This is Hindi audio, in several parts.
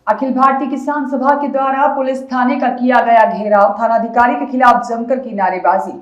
अखिल भारतीय किसान सभा के द्वारा पुलिस थाने का किया गया घेराव, थानाधिकारी के खिलाफ जमकर की नारेबाजी,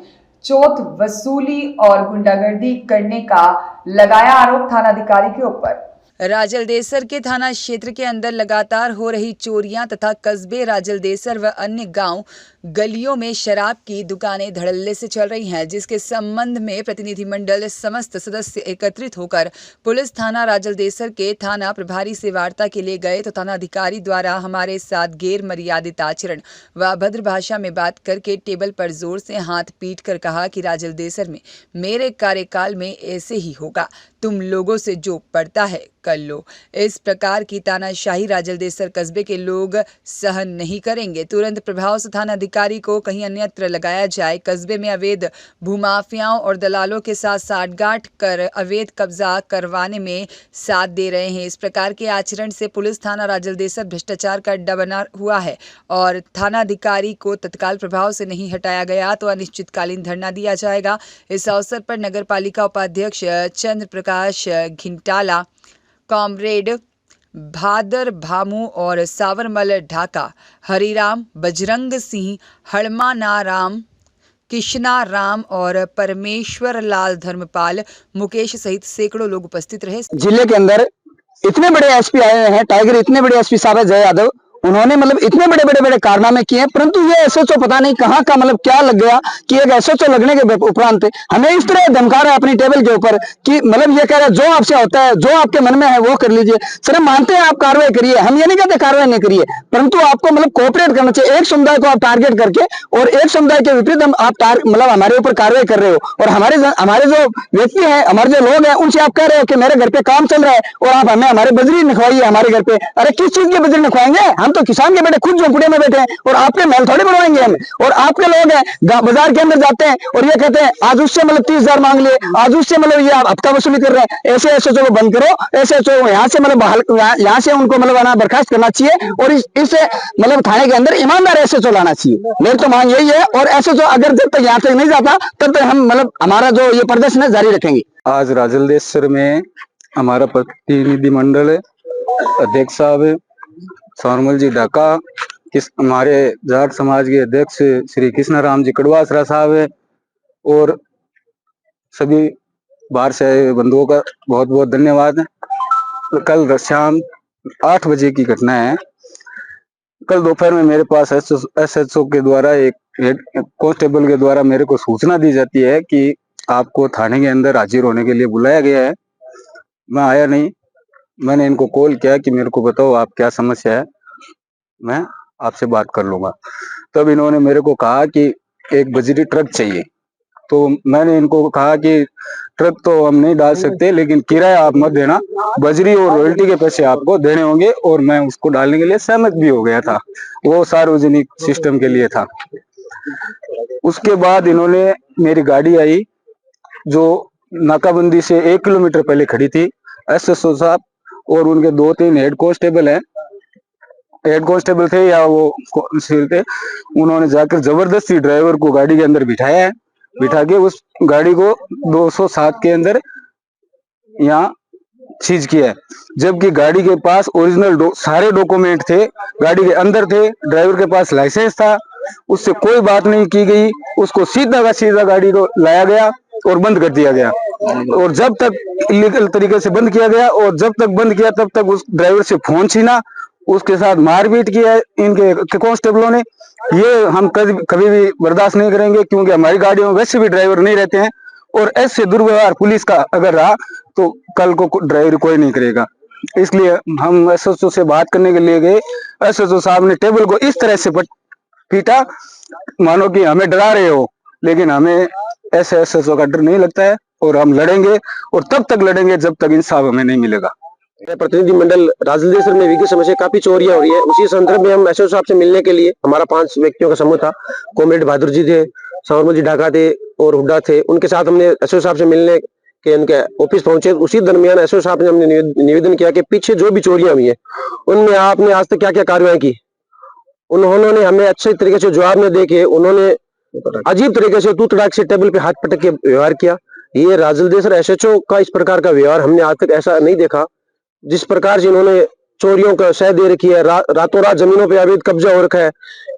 चोट वसूली और गुंडागर्दी करने का लगाया आरोप थानाधिकारी के ऊपर। राजलदेसर के थाना क्षेत्र के अंदर लगातार हो रही चोरियां तथा कस्बे राजलदेसर व अन्य गांव गलियों में शराब की दुकानें धड़ल्ले से चल रही हैं, जिसके संबंध में प्रतिनिधिमंडल समस्त सदस्य एकत्रित होकर पुलिस थाना राजलदेसर के थाना प्रभारी से वार्ता के लिए गए तो थानाधिकारी द्वारा हमारे साथ गैर मर्यादित आचरण व अभद्र भाषा में बात करके टेबल पर जोर से हाथ पीट कर कहा कि राजलदेसर में मेरे कार्यकाल में ऐसे ही होगा, तुम लोगों से जो पड़ता है कर लो। इस प्रकार की तानाशाही राजलदेसर कस्बे के लोग सहन नहीं करेंगे। तुरंत प्रभाव से थानाधिकारी को कहीं अन्यत्र लगाया जाए। कस्बे में अवैध भूमाफियाओं और दलालों के साथ साठगांठ कर अवैध कब्जा करवाने में साथ दे रहे हैं। इस प्रकार के आचरण से पुलिस थाना राजलदेसर भ्रष्टाचार का अड्डा बना हुआ है और थानाधिकारी को तत्काल प्रभाव से नहीं हटाया गया तो अनिश्चितकालीन धरना दिया जाएगा। इस अवसर पर नगर पालिका उपाध्यक्ष चंद्र प्रकाश घिंटाला, कॉमरेड भादर भामू और सावरमल ढाका, हरिराम, बजरंग सिंह, हड़मानाराम, किशना राम और परमेश्वर लाल धर्मपाल, मुकेश सहित सैकड़ों लोग उपस्थित रहे। जिले के अंदर इतने बड़े एसपी आए हैं, टाइगर इतने बड़े एसपी साहब है जय यादव, उन्होंने मतलब इतने बड़े बड़े बड़े कारनामे किए, परंतु ये एसएचओ पता नहीं कहाँ का मतलब क्या लग गया कि एक एसएचओ लगने के उपरांत हमें इस तरह धमका रहा है अपनी टेबल के ऊपर कि मतलब ये कह रहा है जो आपसे होता है, जो आपके मन में है वो कर लीजिए। सर हम मानते हैं आप कार्रवाई करिए, हम ये नहीं कहते कार्रवाई नहीं करिए, परंतु आपको मतलब कोऑपरेट करना चाहिए। एक समुदाय को आप टारगेट करके और एक समुदाय के विपरीत आप मतलब हमारे ऊपर कार्रवाई कर रहे हो और हमारे जो व्यक्ति हैं, हमारे जो लोग हैं, उनसे आप कह रहे हो कि मेरे घर पे काम चल रहा है और आप हमें हमारे बजरी निखवाइए हमारे घर पे। अरे किस चीज की बजरी निखवाएंगे? हम तो किसान के बेटे खुद झोंपड़े में बैठे हैं और आपके महल थोड़ी बनवाएंगे हम। और आपके लोग हैं बाजार के अंदर जाते हैं और ये कहते हैं आज उससे मतलब 30,000 मांग लिए, आज उससे मतलब ये आप हफ्ता वसूली कर रहे हैं। ऐसे एसएचओ को बंद करो, एसएचओ यहाँ से मतलब यहाँ से उनको मतलब बर्खास्त करना चाहिए और इस मतलब थाने के अंदर ईमानदार एसएचओ लाना चाहिए। मेरी तो मांग यही है और एसएचओ अगर जब तक यहाँ तक नहीं जाता तब तक हम मतलब हमारा जो ये प्रदर्शन है जारी रखेंगे। आज राजलदेसर में हमारा प्रतिनिधिमंडल अध्यक्ष साहब सावरमल जी ढाका, हमारे जाट समाज के अध्यक्ष श्री कृष्णा राम जी कड़वासरा साहब है और सभी बाहर से आए बंधुओं का बहुत बहुत धन्यवाद। कल शाम 8 बजे की घटना है। कल दोपहर में मेरे पास एसएचओ के द्वारा एक हेड कांस्टेबल के द्वारा मेरे को सूचना दी जाती है कि आपको थाने के अंदर हाजिर होने के लिए बुलाया गया है। मैं आया नहीं, मैंने इनको कॉल किया कि मेरे को बताओ आप क्या समस्या है, मैं आपसे बात कर लूंगा। तब इन्होंने मेरे को कहा कि एक बजरी ट्रक चाहिए। तो मैंने इनको कहा कि ट्रक तो हम नहीं डाल सकते, लेकिन किराया आप मत देना, बजरी और रॉयल्टी के पैसे आपको देने होंगे। और मैं उसको डालने के लिए सहमत भी हो गया था, वो सार्वजनिक सिस्टम के लिए था। उसके बाद इन्होंने मेरी गाड़ी आई जो नाकाबंदी से 1 किलोमीटर पहले खड़ी थी। एसएसओ साहब और उनके 2-3 हेड कांस्टेबल हैं, हेड कांस्टेबल थे या वो कांस्टेबल थे, उन्होंने जाकर जबरदस्ती ड्राइवर को गाड़ी के अंदर बिठाया है, बिठा के उस गाड़ी को 207 के अंदर यहाँ सीज किया है। जबकि गाड़ी के पास ओरिजिनल सारे डॉक्यूमेंट थे, गाड़ी के अंदर थे, ड्राइवर के पास लाइसेंस था, उससे कोई बात नहीं की गई। उसको सीधा का सीधा गाड़ी को लाया गया और बंद कर दिया गया। और जब तक इलीगल तरीके से बंद किया गया और जब तक बंद किया तब तक उस ड्राइवर से फोन छीना, उसके साथ मारपीट किया इनके कांस्टेबलों ने। ये हम कभी भी बर्दाश्त नहीं करेंगे, क्योंकि हमारी गाड़ियों में वैसे भी ड्राइवर नहीं रहते हैं और ऐसे दुर्व्यवहार पुलिस का अगर रहा तो कल को ड्राइवर कोई नहीं करेगा। इसलिए हम एसएचओ से बात करने के लिए गए। एसएचओ साहब ने टेबल को इस तरह से पीटा मानो कि हमें डरा रहे हो, लेकिन हमें ऐसे एसएचओ का डर नहीं लगता है और हम लड़ेंगे और तब तक लड़ेंगे जब तक इंसाफ हमें नहीं मिलेगा। प्रतिनिधिमंडल राजलदेसर में विगत समय से काफी चोरियां हो रही है। उसी संदर्भ में हम एसओ साहब से मिलने के लिए, हमारा 5 व्यक्तियों का समूह था, कॉमरेड बहादुर जी थे, सावरमल जी ढाका थे और हुड्डा थे। उनके साथ हमने एसओ साहब से मिलने के उनके ऑफिस पहुंचे। उसी दरमियान एसओ साहब ने हमने निवेदन किया कि पीछे जो भी चोरियां हुई है उनमें आपने आज तक क्या क्या कार्रवाई की। उन्होंने हमें अच्छे तरीके से जवाब न दे के उन्होंने अजीब तरीके से तू तड़ाक से टेबल पे हाथ पटक के व्यवहार किया। ये राजलदेसर एसएचओ का इस प्रकार का व्यवहार हमने आज तक ऐसा नहीं देखा। जिस प्रकार से इन्होंने चोरियों का शह दे रखी है, रातों रात जमीनों पे अवैध कब्जा हो रखा है,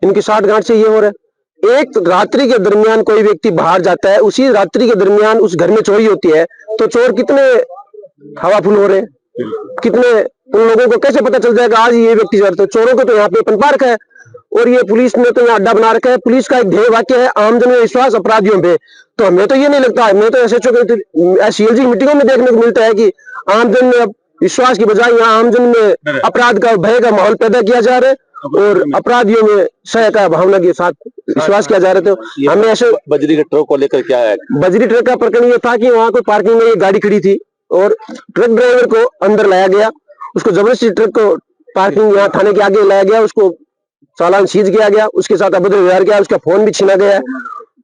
इनकी साठगांठ से ये हो रहा है। एक रात्रि के दरमियान कोई व्यक्ति बाहर जाता है, उसी रात्रि के दरमियान उस घर में चोरी होती है, तो चोर कितने हवाफुल हो रहे हैं, कितने उन लोगों को कैसे पता चल जाएगा आज ये व्यक्ति जा रहा है। चोरों को तो यहाँ पे पनपा रखा है और ये पुलिस ने तो यहाँ अड्डा बना रखा है। पुलिस का एक ध्येय वाक्य है आमजन में विश्वास अपराधियों पे। तो हमें तो ये नहीं लगता, हमें तो एसएचओ के सीएलजी मीटिंगों में देखने को मिलता है कि आमजन में विश्वास की बजाय यहाँ आमजन में अपराध का भय का माहौल पैदा किया जा रहा है और अपराधियों में सह का भावना के साथ विश्वास किया जा रहा है। तो हमें ऐसे बजरी के ट्रक को लेकर क्या है? बजरी ट्रक का प्रकरण ये था कि वहां कोई पार्किंग में ये गाड़ी खड़ी थी और ट्रक ड्राइवर को अंदर लाया गया, उसको जबरदस्ती ट्रक को पार्किंग यहाँ थाने के आगे लाया गया, उसको चालान सीज किया गया, उसके साथ अभद्र व्यवहार किया, उसका फोन भी छीना गया।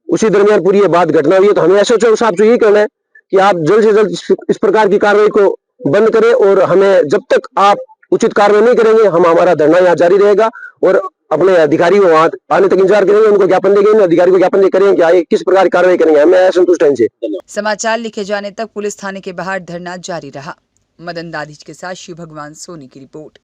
उसी दरमियान पूरी ये बात घटना हुई है। तो हमें एसएचओ साहब से यही कहना है कि आप जल्द से जल्द इस प्रकार की कार्रवाई को बंद करें और हमें जब तक आप उचित कार्रवाई नहीं करेंगे हमारा धरना यहाँ जारी रहेगा और अपने अधिकारी को वहां आने तक इंतजार करेंगे, उनको ज्ञापन देंगे, अधिकारी को ज्ञापन करेंगे कि आगे किस प्रकार की कार्रवाई करेंगे। हमें असंतुष्ट हैं इनसे। समाचार लिखे जाने तक पुलिस थाने के बाहर धरना जारी रहा। मदन दाधिच के साथ शिव भगवान सोनी की रिपोर्ट।